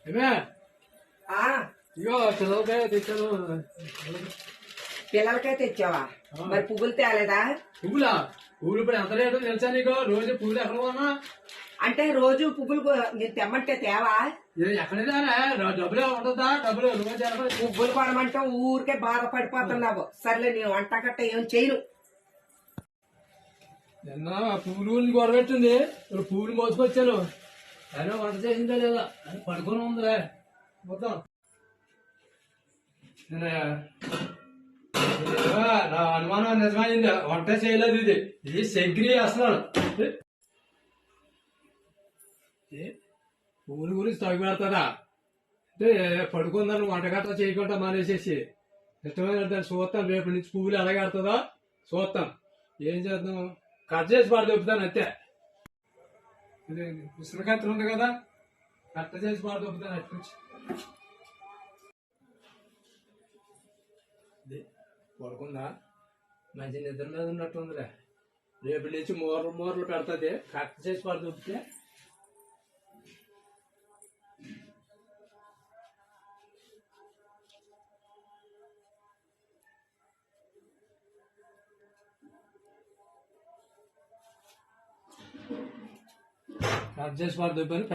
ఏమే ఆ ఇగో పిల్లలకాయ తెచ్చాను. పిల్లలకే తెచ్చావా? మరి పువ్వులు తేలేదా? పువ్వులా? పువ్వులు ఇప్పుడు ఎంత రేటు తెలుసా నీకు? రోజు పువ్వులు ఎక్కడ కొన్నా? అంటే రోజు పువ్వులు నేను తెమ్మంటే తేవా? ఎక్కడైనా డబ్బులు ఉంటుందా? డబ్బులు రోజు పువ్వులు కొనమంటే ఊరికే బాధపడిపోతున్నావు. సర్లే నేను వంట గట్ట ఏం చేయను. నిన్న పువ్వులు గొడవెట్టింది. ఇప్పుడు పువ్వులు మోసుకొచ్చాను. అయినా వంట చేసిందా లేదా అని పడుకొని ఉందిలే. మొత్తం నా అనుమానం నిజమైంది. వంట చేయలేదు. ఇది సెగ్రి అసలు పువ్వుల గురించి తగ్గి పెడతారా అంటే పడుకుందని వంటగట్ట చేయకుండా మానేసేసి ఇష్టమైన దాన్ని చూస్తాం. రేపు నుంచి పువ్వులు ఎలాగడుతుందో చూస్తాం. ఏం చేద్దాం, కట్ చేసి పాడు దొప్పుతాను అంతే. ఉసిరికత్తులు ఉంది కదా, కట్ చేసి పాడు దొప్పుతాను అటు నుంచి. పడుకుందా? మంచి నిద్ర మీద ఉన్నట్టుందిలే. రేపు నుంచి మూరలు పెడుతుంది. కట్ చేసి పాడు దొప్పితే కట్ చేసి పాడు దొప్పని